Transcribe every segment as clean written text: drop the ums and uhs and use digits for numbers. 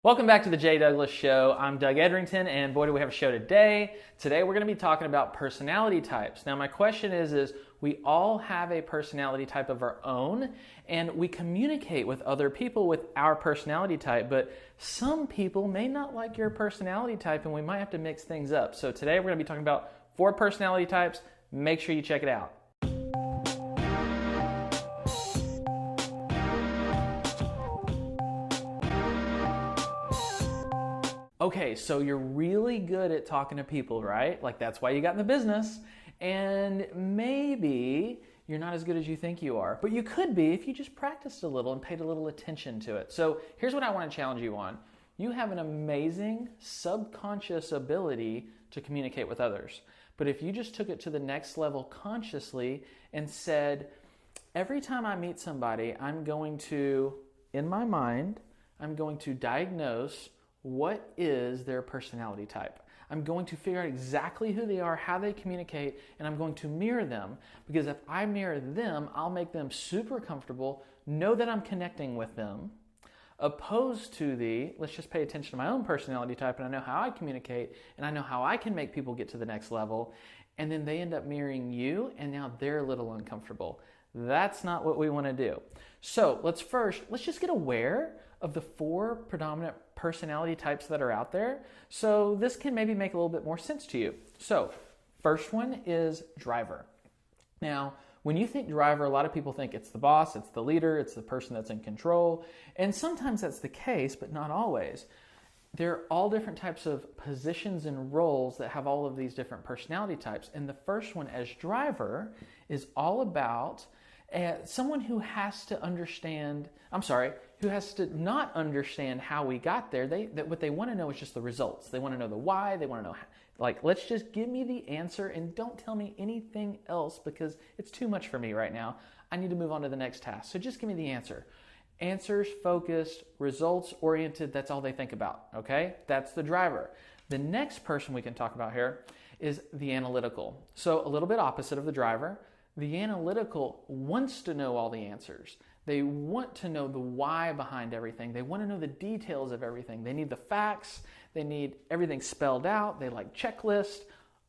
Welcome back to the J. Douglas Show. I'm Doug Edrington, and boy, do we have a show today. Today we're going to be talking about personality types. Now, my question is we all have a personality type of our own, and we communicate with other people with our personality type, but some people may not like your personality type, and we might have to mix things up. So today we're going to be talking about 4 personality types. Make sure you check it out. Okay, so you're really good at talking to people, right? Like that's why you got in the business. And maybe you're not as good as you think you are, but you could be if you just practiced a little and paid a little attention to it. So here's what I want to challenge you on. You have an amazing subconscious ability to communicate with others. But if you just took it to the next level consciously and said, every time I meet somebody, I'm going to, in my mind, I'm going to diagnose what is their personality type. I'm going to figure out exactly who they are, how they communicate, and I'm going to mirror them. Because if I mirror them, I'll make them super comfortable, know that I'm connecting with them, opposed to the, let's just pay attention to my own personality type, and I know how I communicate, and I know how I can make people get to the next level, and then they end up mirroring you, and now they're a little uncomfortable. That's not what we want to do. So let's just get aware of the 4 predominant personality types that are out there. So this can maybe make a little bit more sense to you. So first one is driver. Now, when you think driver, a lot of people think it's the boss, it's the leader, it's the person that's in control. And sometimes that's the case, but not always. There are all different types of positions and roles that have all of these different personality types. And the first one as driver is all about someone who has to not understand how we got there. What they want to know is just the results. They want to know the why. They want to know, let's just give me the answer and don't tell me anything else because it's too much for me right now. I need to move on to the next task. So just give me the answer. Answers focused, results oriented, that's all they think about, okay? That's the driver. The next person we can talk about here is the analytical. So a little bit opposite of the driver. The analytical wants to know all the answers. They want to know the why behind everything. They want to know the details of everything. They need the facts. They need everything spelled out. They like checklists,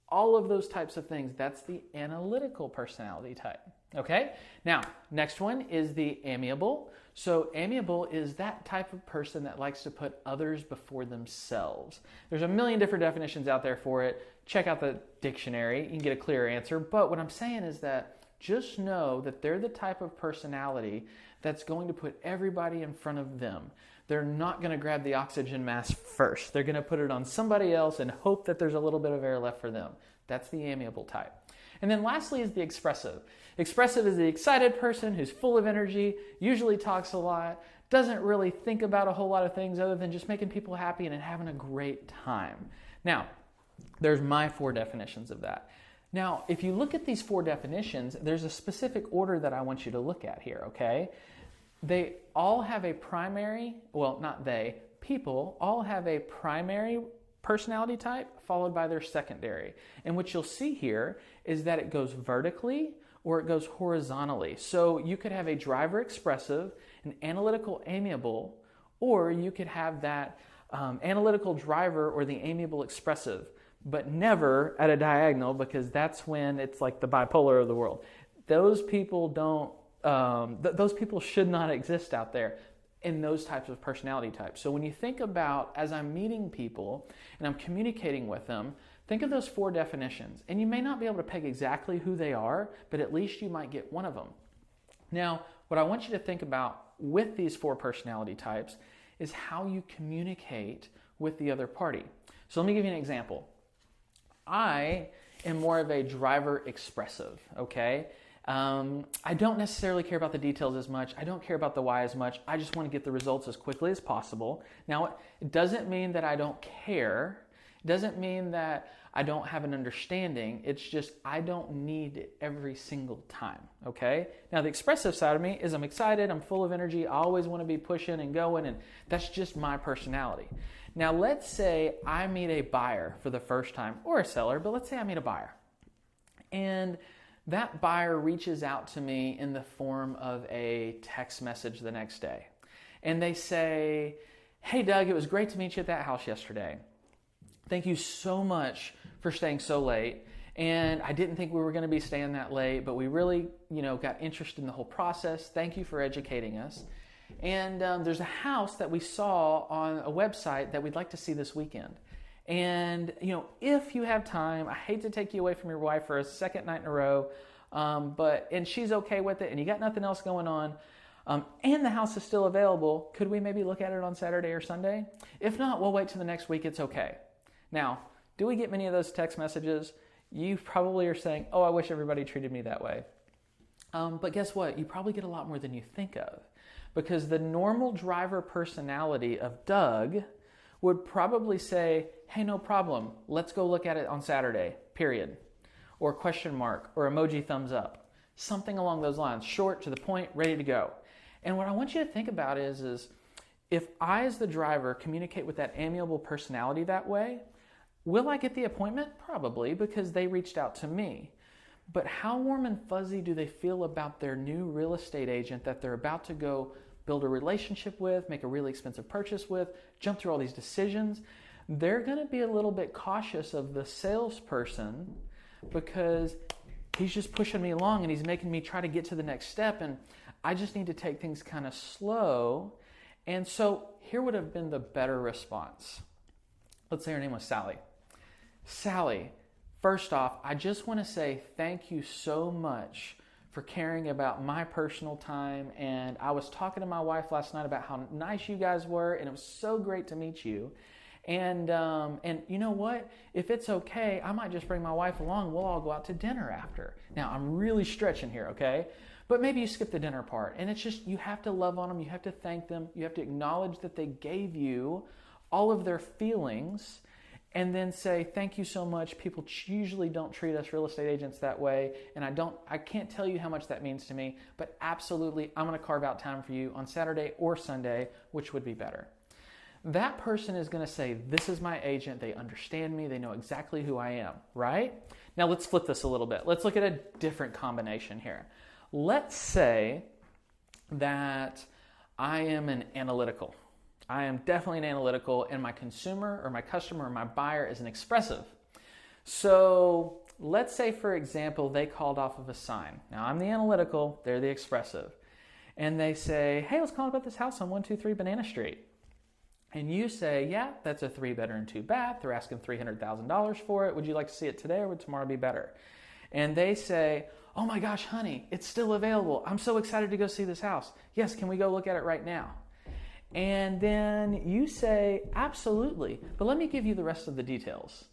all of those types of things. That's the analytical personality type. Okay? Now, next one is the amiable. So amiable is that type of person that likes to put others before themselves. There's a million different definitions out there for it. Check out the dictionary. You can get a clearer answer. But what I'm saying is that just know that they're the type of personality that's going to put everybody in front of them. They're not going to grab the oxygen mask first. They're going to put it on somebody else and hope that there's a little bit of air left for them. That's the amiable type. And then lastly is the expressive. Expressive is the excited person who's full of energy, usually talks a lot, doesn't really think about a whole lot of things other than just making people happy and having a great time. Now, there's my 4 definitions of that. Now, if you look at these 4 definitions, there's a specific order that I want you to look at here, okay? They all have a primary, people all have a primary personality type followed by their secondary. And what you'll see here is that it goes vertically or it goes horizontally. So you could have a driver expressive, an analytical amiable, or you could have that analytical driver or the amiable expressive, but never at a diagonal because that's when it's like the bipolar of the world. Those people those people should not exist out there in those types of personality types. So when you think about, as I'm meeting people and I'm communicating with them, think of those 4 definitions. And you may not be able to peg exactly who they are, but at least you might get one of them. Now, what I want you to think about with these 4 personality types is how you communicate with the other party. So let me give you an example. I am more of a driver expressive, okay? I don't necessarily care about the details as much. I don't care about the why as much. I just want to get the results as quickly as possible. Now, it doesn't mean that I don't care. It doesn't mean that I don't have an understanding. It's just I don't need it every single time, okay? Now, the expressive side of me is I'm excited. I'm full of energy. I always want to be pushing and going, and that's just my personality. Now, let's say I meet a buyer for the first time, or a seller, but let's say I meet a buyer. And that buyer reaches out to me in the form of a text message the next day. And they say, Hey, Doug, it was great to meet you at that house yesterday. Thank you so much for staying so late. And I didn't think we were going to be staying that late, but we really, got interested in the whole process. Thank you for educating us. And there's a house that we saw on a website that we'd like to see this weekend. And, if you have time, I hate to take you away from your wife for a second night in a row, and she's okay with it, and you got nothing else going on, and the house is still available, could we maybe look at it on Saturday or Sunday? If not, we'll wait till the next week. It's okay. Now, do we get many of those text messages? You probably are saying, oh, I wish everybody treated me that way. But guess what? You probably get a lot more than you think of, because the normal driver personality of Doug would probably say, hey, no problem. Let's go look at it on Saturday, period. Or question mark, or emoji thumbs up. Something along those lines, short, to the point, ready to go. And what I want you to think about is if I, as the driver, communicate with that amiable personality that way, will I get the appointment? Probably, because they reached out to me. But how warm and fuzzy do they feel about their new real estate agent that they're about to go build a relationship with, make a really expensive purchase with, jump through all these decisions? They're going to be a little bit cautious of the salesperson because he's just pushing me along and he's making me try to get to the next step, and I just need to take things kind of slow. And so here would have been the better response. Let's say her name was Sally. Sally, first off, I just want to say thank you so much for caring about my personal time. And I was talking to my wife last night about how nice you guys were, and it was so great to meet you. And you know what? If it's okay, I might just bring my wife along. We'll all go out to dinner after. Now, I'm really stretching here, okay? But maybe you skip the dinner part. And it's just, you have to love on them. You have to thank them. You have to acknowledge that they gave you all of their feelings, and then say, thank you so much. People usually don't treat us real estate agents that way, and I can't tell you how much that means to me, but absolutely, I'm going to carve out time for you on Saturday or Sunday, which would be better. That person is going to say, this is my agent. They understand me. They know exactly who I am, right? Now, let's flip this a little bit. Let's look at a different combination here. Let's say that I am an analytical. I am definitely an analytical, and my consumer or my customer or my buyer is an expressive. So let's say, for example, they called off of a sign. Now, I'm the analytical, they're the expressive. And they say, hey, I was calling about this house on 123 Banana Street. And you say, yeah, that's a 3-bedroom, 2-bath. They're asking $300,000 for it. Would you like to see it today, or would tomorrow be better? And they say, oh my gosh, honey, it's still available. I'm so excited to go see this house. Yes, can we go look at it right now? And then you say, absolutely, but let me give you the rest of the details.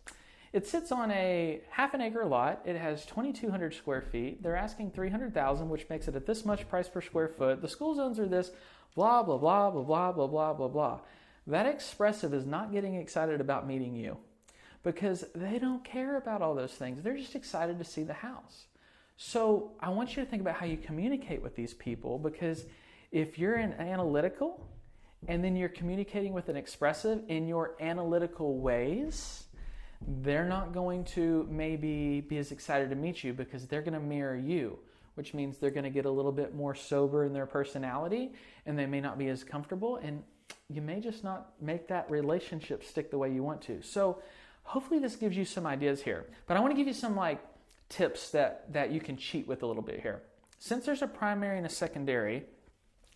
It sits on a half an acre lot. It has 2,200 square feet. They're asking $300,000, which makes it at this much price per square foot. The school zones are this, blah, blah, blah, blah, blah, blah, blah, blah, blah. That expressive is not getting excited about meeting you because they don't care about all those things. They're just excited to see the house. So I want you to think about how you communicate with these people, because if you're an analytical and then you're communicating with an expressive in your analytical ways, they're not going to maybe be as excited to meet you because they're going to mirror you, which means they're going to get a little bit more sober in their personality, and they may not be as comfortable, and you may just not make that relationship stick the way you want to. So hopefully this gives you some ideas here. But I want to give you some tips that you can cheat with a little bit here. Since there's a primary and a secondary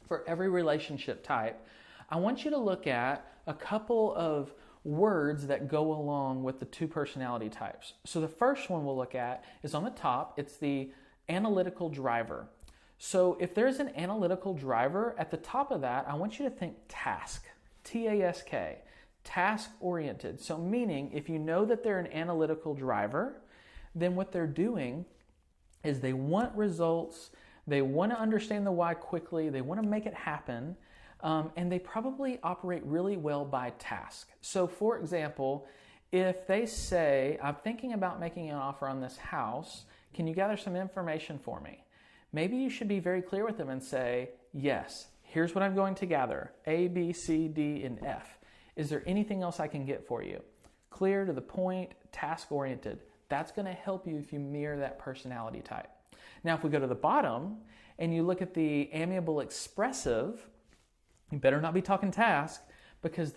for every relationship type, I want you to look at a couple of words that go along with the two personality types. So the first one we'll look at is on the top. It's the analytical driver. So if there's an analytical driver, at the top of that, I want you to think task, T-A-S-K, task-oriented. So meaning, if you know that they're an analytical driver, then what they're doing is they want results, they want to understand the why quickly, they want to make it happen, and they probably operate really well by task. So for example, if they say, I'm thinking about making an offer on this house, can you gather some information for me? Maybe you should be very clear with them and say, yes, here's what I'm going to gather, A, B, C, D, and F. Is there anything else I can get for you? Clear, to the point, task-oriented. That's going to help you if you mirror that personality type. Now, if we go to the bottom and you look at the amiable expressive, you better not be talking task, because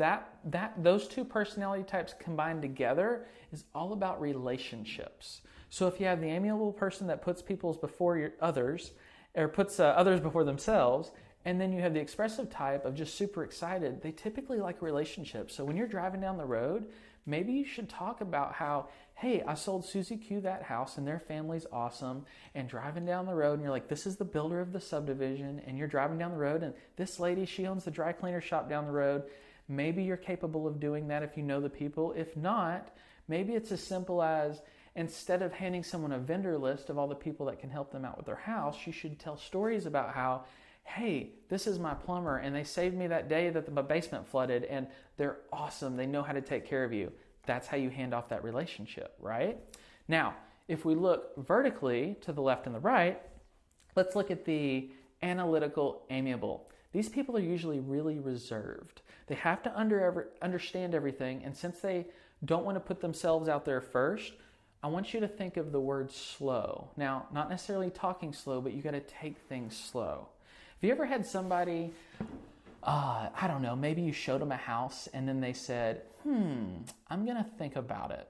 those two personality types combined together is all about relationships. So if you have the amiable person that puts people before others, or puts others before themselves, and then you have the expressive type of just super excited, they typically like relationships. So when you're driving down the road, maybe you should talk about how, hey, I sold Susie Q that house and their family's awesome. And driving down the road and you're like, this is the builder of the subdivision. And you're driving down the road and this lady, she owns the dry cleaner shop down the road. Maybe you're capable of doing that if you know the people. If not, maybe it's as simple as, instead of handing someone a vendor list of all the people that can help them out with their house, you should tell stories about how, hey, this is my plumber and they saved me that day that my basement flooded and they're awesome. They know how to take care of you. That's how you hand off that relationship, right? Now, if we look vertically to the left and the right, let's look at the analytical amiable. These people are usually really reserved. They have to understand everything, and since they don't want to put themselves out there first, I want you to think of the word slow. Now, not necessarily talking slow, but you got to take things slow. Have you ever had somebody, I don't know, maybe you showed them a house and then they said, I'm going to think about it.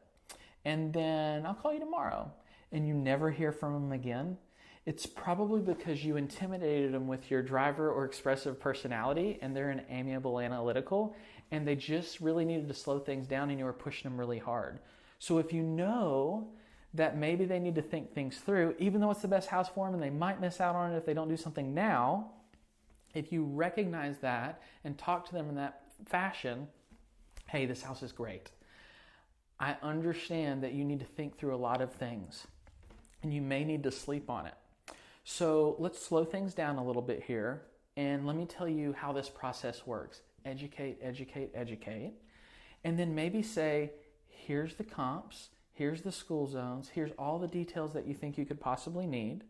And then I'll call you tomorrow. And you never hear from them again. It's probably because you intimidated them with your driver or expressive personality and they're an amiable analytical and they just really needed to slow things down and you were pushing them really hard. So if you know that maybe they need to think things through, even though it's the best house for them and they might miss out on it if they don't do something now, if you recognize that and talk to them in that fashion, hey, this house is great. I understand that you need to think through a lot of things and you may need to sleep on it. So let's slow things down a little bit here and let me tell you how this process works. Educate, educate, educate. And then maybe say, here's the comps, here's the school zones, here's all the details that you think you could possibly need.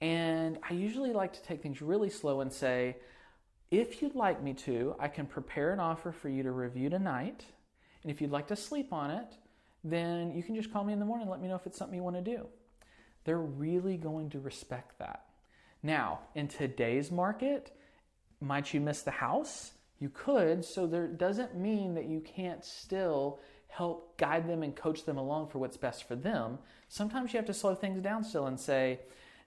And I usually like to take things really slow and say, if you'd like me to, I can prepare an offer for you to review tonight. And if you'd like to sleep on it, then you can just call me in the morning and let me know if it's something you want to do. They're really going to respect that. Now, in today's market, might you miss the house? You could, so there doesn't mean that you can't still help guide them and coach them along for what's best for them. Sometimes you have to slow things down still and say,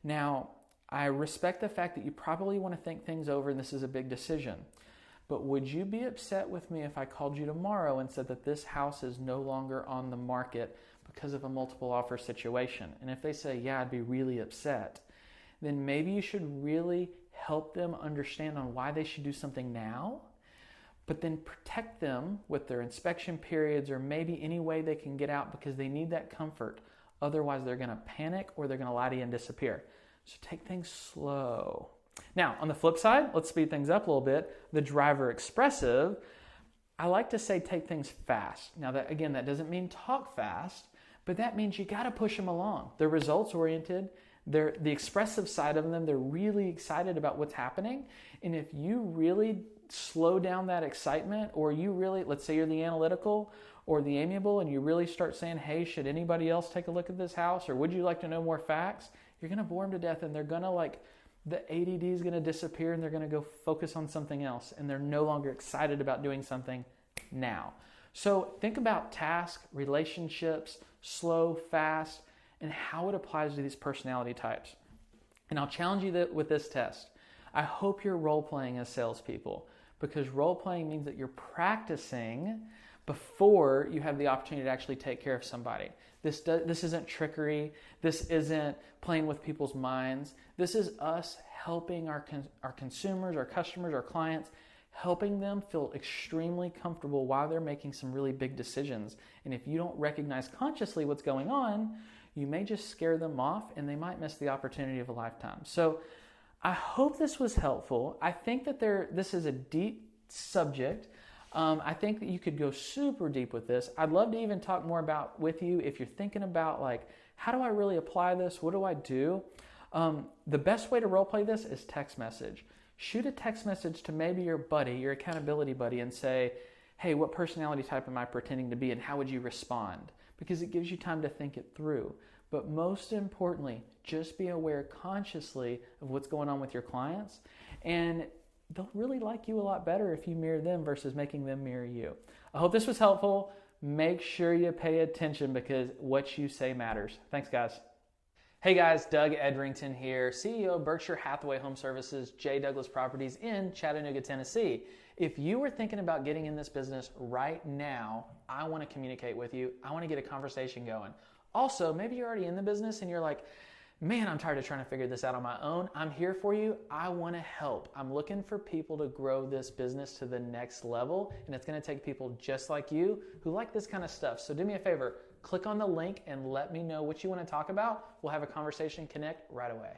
now, I respect the fact that you probably want to think things over and this is a big decision, but would you be upset with me if I called you tomorrow and said that this house is no longer on the market because of a multiple offer situation? And if they say, yeah, I'd be really upset, then maybe you should really help them understand on why they should do something now, but then protect them with their inspection periods or maybe any way they can get out because they need that comfort. Otherwise, they're going to panic or they're going to lie to you and disappear. So take things slow. Now, on the flip side, let's speed things up a little bit. The driver expressive, I like to say take things fast. Now, that again, that doesn't mean talk fast, but that means you got to push them along. They're results oriented. They're the expressive side of them. They're really excited about what's happening. And if you really slow down that excitement, or you really, let's say you're the analytical or the amiable, and you really start saying, hey, should anybody else take a look at this house? Or would you like to know more facts? You're going to bore them to death, and they're going to the ADD is going to disappear, and they're going to go focus on something else, and they're no longer excited about doing something now. So think about task, relationships, slow, fast, and how it applies to these personality types. And I'll challenge you with this test. I hope you're role-playing as salespeople, because role-playing means that you're practicing before you have the opportunity to actually take care of somebody. This isn't trickery. This isn't playing with people's minds. This is us helping our consumers, our customers, our clients, helping them feel extremely comfortable while they're making some really big decisions. And if you don't recognize consciously what's going on, you may just scare them off and they might miss the opportunity of a lifetime. So I hope this was helpful. I think that this is a deep subject. I think that you could go super deep with this. I'd love to even talk more about with you if you're thinking about how do I really apply this? What do I do? The best way to role play this is text message. Shoot a text message to maybe your buddy, your accountability buddy, and say, hey, what personality type am I pretending to be and how would you respond? Because it gives you time to think it through. But most importantly, just be aware consciously of what's going on with your clients. And they'll really like you a lot better if you mirror them versus making them mirror you. I hope this was helpful. Make sure you pay attention because what you say matters. Thanks, guys. Hey guys, Doug Edrington here, CEO of Berkshire Hathaway Home Services, J. Douglas Properties in Chattanooga, Tennessee. If you were thinking about getting in this business right now, I want to communicate with you. I want to get a conversation going. Also, maybe you're already in the business and you're like, man, I'm tired of trying to figure this out on my own. I'm here for you. I want to help. I'm looking for people to grow this business to the next level, and it's going to take people just like you who like this kind of stuff. So do me a favor, click on the link and let me know what you want to talk about. We'll have a conversation, connect right away.